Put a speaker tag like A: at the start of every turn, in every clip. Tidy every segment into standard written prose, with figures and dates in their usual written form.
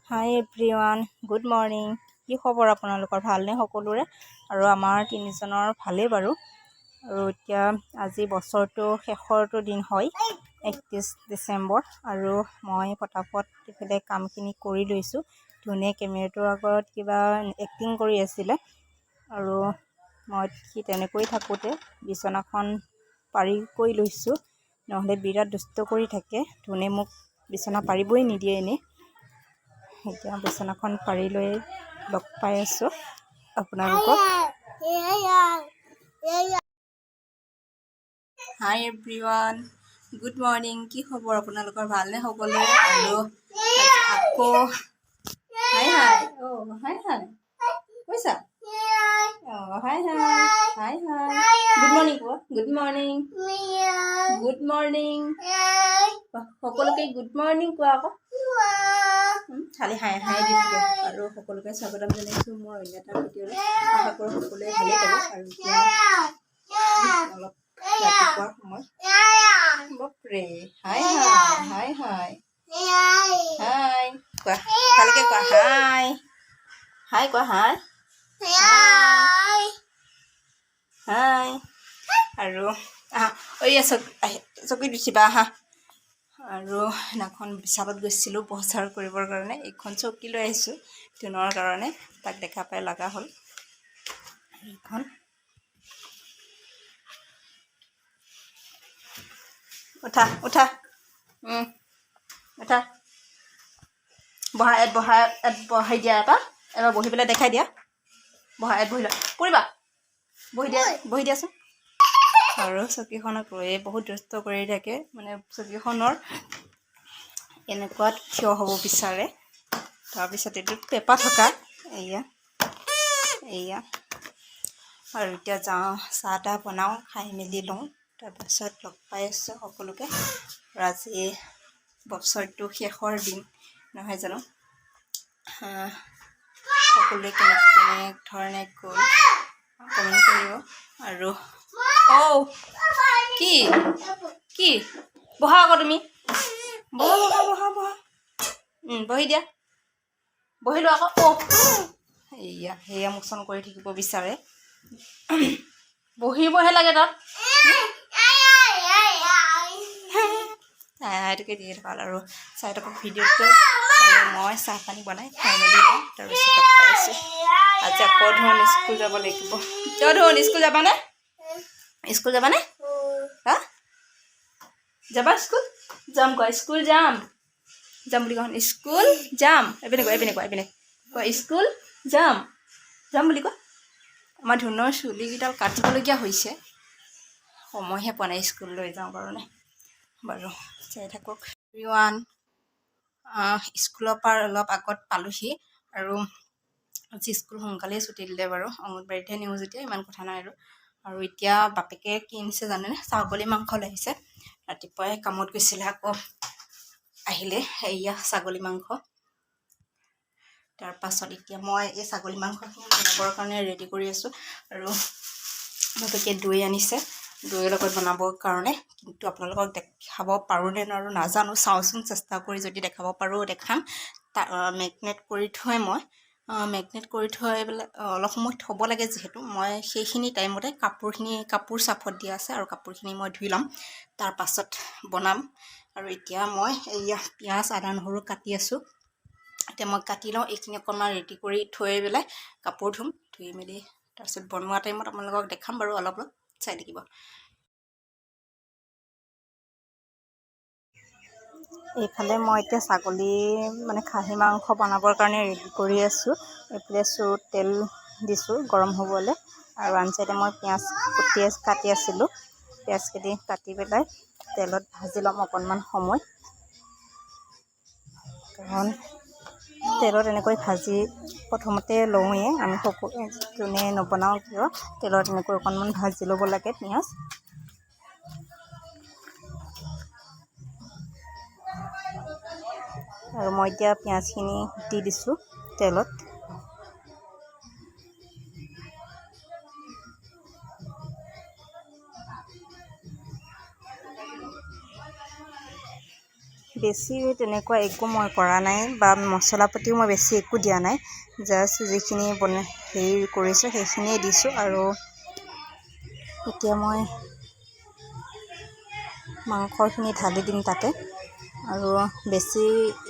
A: হাই everyone, good morning. কি খবৰ আপোনালোকৰ? ভালনে সকলোৰে? আৰু আমাৰ তিনিজনৰ ভালেই বাৰু। আৰু এতিয়া আজি বছৰটো শেষৰটো দিন হয়, 31 ডিচেম্বৰ। আৰু মই পটাপট ইফালে কামখিনি কৰি লৈছোঁ। ধুনে কেমেৰাটোৰ আগত কিবা এক্টিং কৰি আছিলে, আৰু মই সি তেনেকৈ থাকোঁতে বিচনাখন পাৰি কৰি লৈছোঁ। নহ'লে বিৰাট দুষ্ট কৰি থাকে। ধুনে মোক বিচনা পাৰিবই নিদিয়ে এনেই। এতিয়া বিচনাখন পাৰি লৈ লগ পাই আছোঁ আপোনালোকক। হাই এভৰিৱান, গুড মৰ্ণিং। কি খবৰ আপোনালোকৰ? ভালনে সকলোৰে? আৰু আকৌ হাই হাই হাই কৈছা? Hi hi hi hi good morning কোৱা। Good morning, good morning. সকলোকে গুড মৰ্ণিং কোৱা আকৌ। খালি হাই হাই দি থাকে। আৰু সকলোকে স্বাগতম জনাইছোঁ মোৰ অন্য এটা ভিডিঅ'লৈ। আশা কৰোঁ সকলোৱে ভালেই পাব। আৰু এতিয়া অলপ ৰাতিপুৱাৰ সময়। বাপৰে, হাই হাই হাই হাই হাই কোৱা, ভালকে কোৱা। হাই হাই কোৱা। হাই হাই। আৰু চকীত উঠিবা আহা। আৰু সেইদিনাখন বিশালত গৈছিলোঁ বজাৰ কৰিবৰ কাৰণে। এইখন চকী লৈ আহিছোঁ ধুনৰ কাৰণে। তাক দেখা পাই লগা হ'ল। এইখন উঠা উঠা উঠা। বহাই দিয়া এবাৰ বহি পেলাই দেখাই দিয়া। বহি লোৱা, পৰিবা। বহি দিয়াচোন। আৰু চকীখনক লৈয়ে বহুত দুষ্ট কৰি থাকে। মানে চকীখনৰ এনেকুৱাত থিয় হ'ব বিচাৰে। তাৰপিছত এইটোত পেপা থকা এয়া। আৰু এতিয়া যাওঁ, চাহ তাহ বনাওঁ, খাই মেলি লওঁ। তাৰপাছত লগ পাই আছোঁ সকলোকে। আৰু আজি বছৰটো শেষৰ দিন নহয় জানো? সকলোৱে কেনে ধৰণে গ'ল কমেণ্ট কৰিব। আৰু কি কি বহা আকৌ তুমি। বহা বহি দিয়া। বহিলোঁ আকৌ। সেয়া মোচন কৰি থাকিব বিচাৰে। বহিবহে লাগে তাত। এইটোকে দিয়ে থকা আৰু চাই থাকক ভিডিঅ'টো। আৰু মই চাহ পানী বনাই খাই মেলি লওঁ। তাৰপিছত লগ পাই আছোঁ। আজি আকৌ ধুন স্কুল যাব লাগিব। ধুন স্কুল যাবানে? স্কুল যাবানে? হা যাবা স্কুল? যাম কোৱা। স্কুল যাম বুলি কোৱা। স্কুল যাম। এইপিনে কোৱা স্কুল যাম বুলি কোৱা। আমাৰ ধুনৰ চুলিকেইডাল কাটিবলগীয়া হৈছে। সময়হে পোৱা নাই স্কুল লৈ যাওঁ কাৰণে। বাৰু চাই থাকক। স্কুলৰ পৰা অলপ আগত পালোহি। আৰু আজি স্কুল সোনকালেই ছুটি দিলে বাৰু। অংগনবাড়ীতহে নিওঁ যেতিয়া ইমান কথা নাই আৰু এতিয়া বাপেকে কি আনিছে জানেনে? ছাগলী মাংস লৈ আহিছে। ৰাতিপুৱাই কামত গৈছিলে, আকৌ আহিলে এয়া ছাগলী মাংস। তাৰপাছত এতিয়া মই এই ছাগলী মাংসখিনি বনাবৰ কাৰণে ৰেডি কৰি আছোঁ। আৰু বাপেকে দৈ আনিছে, দৈৰ লগত বনাবৰ কাৰণে। কিন্তু আপোনালোকক দেখাব পাৰোঁ নে নোৱাৰোঁ নাজানো। চাওঁচোন, চেষ্টা কৰি যদি দেখাব পাৰোঁ দেখাম। মেগনেট কৰি থৈ পেলাই অলপ সময় থ'ব লাগে। যিহেতু মই সেইখিনি টাইমতে কাপোৰ চাফত দিয়া আছে, আৰু কাপোৰখিনি মই ধুই ল'ম। তাৰ পাছত বনাম। আৰু এতিয়া মই পিঁয়াজ আদা নহৰু কাটি আছোঁ। এতিয়া মই কাটি লওঁ। এইখিনি অকণমান ৰেডি কৰি থৈ পেলাই কাপোৰ ধুই মেলি তাৰপিছত বনোৱা টাইমত আপোনালোকক দেখাম বাৰু। অলপ চাই থাকিব। এইফালে মই এতিয়া ছাগলী খাহী মাংস বনাবৰ কাৰণে ৰেডি কৰি আছোঁ। এইফালে চৰুত তেল দিছোঁ গৰম হ'বলৈ। আৰু আন চাইডে মই পিঁয়াজ কাটি আছিলোঁ। পিঁয়াজকেইটি কাটি পেলাই তেলত ভাজি ল'ম অকণমান সময়। কাৰণ তেলত এনেকৈ ভাজি প্ৰথমতে লওঁৱেই আমি সকলোৱে, যোনে নবনাওঁ কিয় তেলত এনেকৈ অকণমান ভাজি ল'ব লাগে পিঁয়াজ। আৰু মই এতিয়া পিঁয়াজখিনি দি দিছোঁ তেলত। বেছি তেনেকুৱা একো মই কৰা নাই বা মছলা পাতিও মই বেছি একো দিয়া নাই, জাষ্ট যিখিনি হেৰি কৰিছোঁ সেইখিনিয়ে দিছোঁ। আৰু এতিয়া মই মাংসখিনি ঢালি দিম তাতে। আৰু বেছি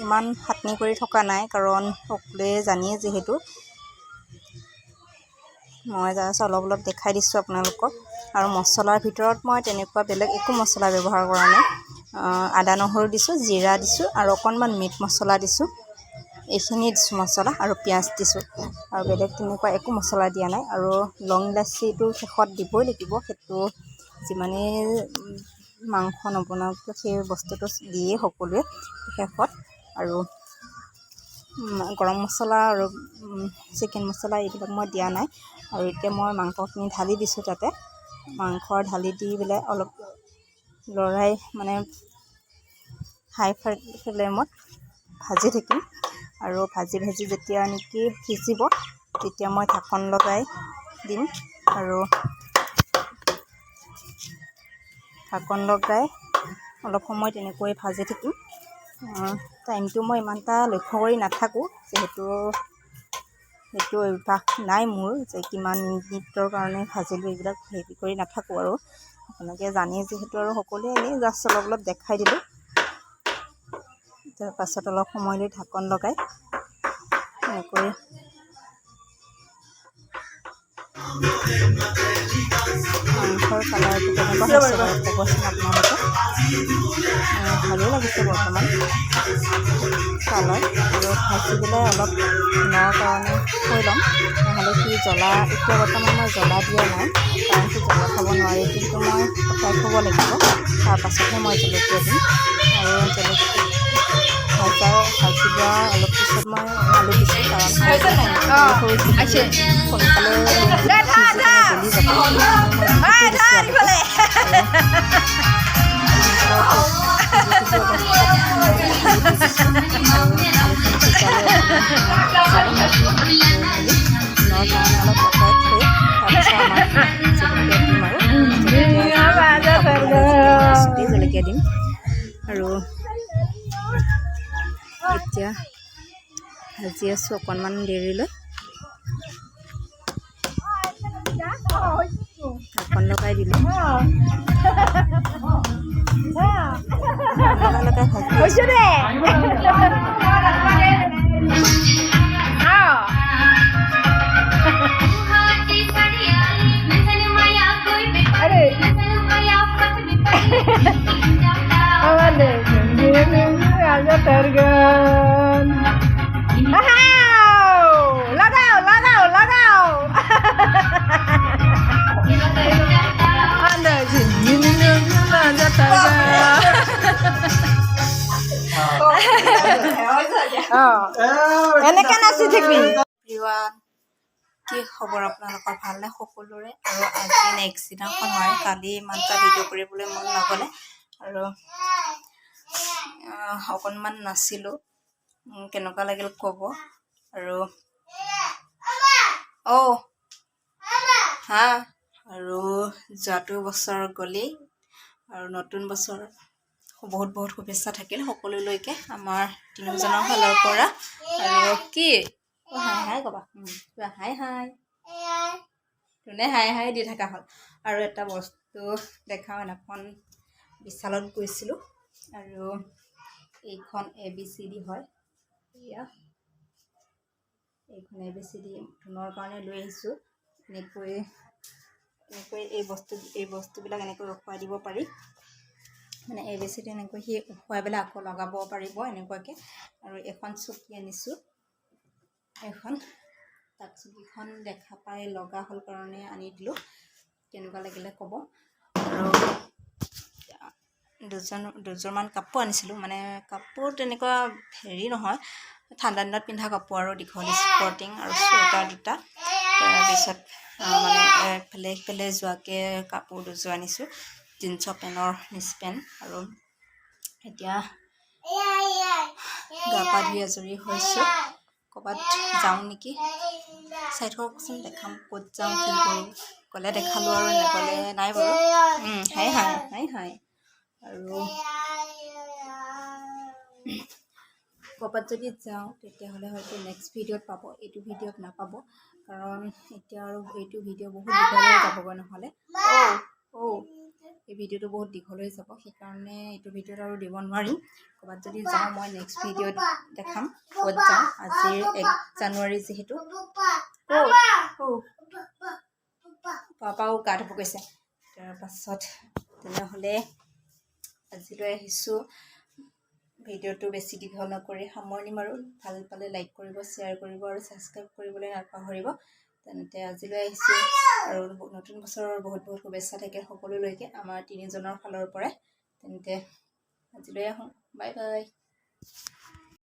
A: ইমান খাটনি কৰি থকা নাই, কাৰণ সকলোৱে জানিয়ে যিহেতু মই জাষ্ট অলপ অলপ দেখাই দিছোঁ আপোনালোকক। আৰু মছলাৰ ভিতৰত মই তেনেকুৱা বেলেগ একো মছলা ব্যৱহাৰ কৰা নাই। আদা নহৰু দিছোঁ, জিৰা দিছোঁ আৰু অকণমান মিট মছলা দিছোঁ, এইখিনিয়ে দিছোঁ মছলা, আৰু পিঁয়াজ দিছোঁ। আৰু বেলেগ তেনেকুৱা একো মছলা দিয়া নাই। আৰু লং ইলাচিটো শেষত দিবই লাগিব, সেইটো যিমানেই মাংস নবনাওক সেই বস্তুটো দিয়ে সকলোৱে শেষত। আৰু গৰম মছলা আৰু চিকেন মছলা এইবিলাক মই দিয়া নাই। আৰু এতিয়া মই মাংসখিনি ঢালি দিছোঁ তাতে। মাংস ঢালি দি পেলাই অলপ লৰাই মানে হাই ফ্লেমত ভাজি থাকিম। আৰু ভাজি ভাজি যেতিয়া নেকি সিজিব তেতিয়া মই ঢাকন লগাই দিম। আৰু ঢাকন লগাই অলপ সময় তেনেকৈ ভাজি থাকিম। টাইমটো মই ইমান এটা লক্ষ্য কৰি নাথাকোঁ, যিহেতু সেইটো অভ্যাস নাই মোৰ যে কিমান মিনিটৰ কাৰণে ভাজিলোঁ, এইবিলাক হেৰি কৰি নাথাকোঁ। আৰু আপোনালোকে জানে যিহেতু, আৰু সকলোৱে এনেই জাষ্ট অলপ অলপ দেখাই দিলোঁ। তাৰপাছত অলপ সময় লৈ ঢাকন লগাই এনেকৈ মাংসৰ কালাৰটো কেনেকুৱা হৈছে বাৰু ক'বচোন আপোনালোকে। ভালেই লাগিছে বৰ্তমান কালাৰ। আৰু ভাজি পেলাই অলপ দিনৰ কাৰণে থৈ ল'ম, নহ'লে সি জ্বলা, এতিয়া বৰ্তমান মই জ্বলা দিয়া নাই কাৰণ সি জ্বলা খাব নোৱাৰে, কিন্তু মই পকাই থ'ব লাগিব। তাৰপাছতহে মই জলকীয়া দিম। আৰু জলকীয়া ভাজি লোৱা অলপ পিছত মই আলু দিছোঁ, কাৰণ সোনকালে গলি যাব। জলকীয়া দিম। আৰু এতিয়া ভাজি আছোঁ অকণমান দেৰিলৈ। ঢাকন লগাই দিলোঁ। লগাই ভাজি এনেকে নাচি থাকিবি। কি খবৰ আপোনালোকৰ, ভালনে সকলোৰে? আৰু আজি নেক্সট দিনাখন হয়, কালি ইমানটা ভিডিঅ' কৰিবলৈ মন নগ'লে আৰু অকণমান নাছিলোঁ। কেনেকুৱা লাগিল ক'ব। আৰু হা, আৰু যোৱাটো বছৰ গ'লেই, আৰু নতুন বছৰ বহুত বহুত শুভেচ্ছা থাকিল সকলোলৈকে আমাৰ তিনিওজনৰ ফালৰ পৰা। আৰু কি হাই হাই ক'বা, হাই হাই ধুনে হাই হাই দি থকা হ'ল। আৰু এটা বস্তু দেখাওঁ, এখন বিশালত গৈছিলোঁ, আৰু এইখন ABCD হয়। এয়া এইখন ABCD ধুনৰ কাৰণে লৈ আহিছোঁ। এনেকৈ এই বস্তুবিলাক এনেকৈ ৰখুৱাই দিব পাৰি, মানে ABCD এনেকৈ সি উখুৱাই পেলাই আকৌ লগাব পাৰিব এনেকুৱাকৈ। আৰু এখন চকী আনিছোঁ, তাক চকীখন দেখা পাই লগা হ'ল কাৰণে আনি দিলোঁ। কেনেকুৱা লাগিলে ক'ব। আৰু দুযোৰমান কাপোৰ আনিছিলোঁ, মানে কাপোৰ তেনেকুৱা হেৰি নহয়, ঠাণ্ডা দিনত পিন্ধা কাপোৰ আৰু দীঘলী স্পৰ্টিং আৰু চুৱেটাৰ দুটা। তাৰপিছত মানে ইফালে যোৱাকৈ কাপোৰ দুযোৰ আনিছোঁ, জিন্সৰ পেণ্টৰ পেণ্ট। আৰু এতিয়া গা পা ধুই আজৰি হৈছোঁ, ক'ৰবাত যাওঁ নেকি, চাই থকচোন, দেখাম ক'ত যাওঁ কি কৰোঁ। গ'লে দেখালোঁ, আৰু নগ'লে নাই বাৰু। হাই হাই হাই হাই। আৰু ক'ৰবাত যদি যাওঁ তেতিয়াহ'লে হয়তো নেক্সট ভিডিঅ'ত পাব, এইটো ভিডিঅ'ত নাপাব, কাৰণ এতিয়া আৰু এইটো ভিডিঅ' বহুত দীঘল হৈ যাবগৈ নহ'লে। এই ভিডিঅ'টো বহুত দীঘল হৈ যাব, সেইকাৰণে এইটো ভিডিঅ'ত আৰু দিব নোৱাৰিম। ক'ৰবাত যদি যাওঁ মই নেক্সট ভিডিঅ'ত দেখাম ক'ত যাওঁ। আজিৰ 1 জানুৱাৰী যিহেতু। পাপাও গা ধুব গৈছে। তাৰপাছত তেনেহ'লে আজিলৈ আহিছোঁ। ভিডিঅ'টো বেছি দীঘল নকৰি সামৰণি মাৰোঁ। ভাল পালে লাইক কৰিব, শ্বেয়াৰ কৰিব আৰু ছাবস্ক্ৰাইব কৰিবলৈ নাপাহৰিব। তেন্তে আজিলৈ আহিছোঁ, আৰু নতুন বছৰৰ বহুত বহুত শুভেচ্ছা থাকে সকলোলৈকে আমাৰ 3জনৰ ফালৰ পৰাই। তেন্তে আজিলৈ আহোঁ, বাই বাই।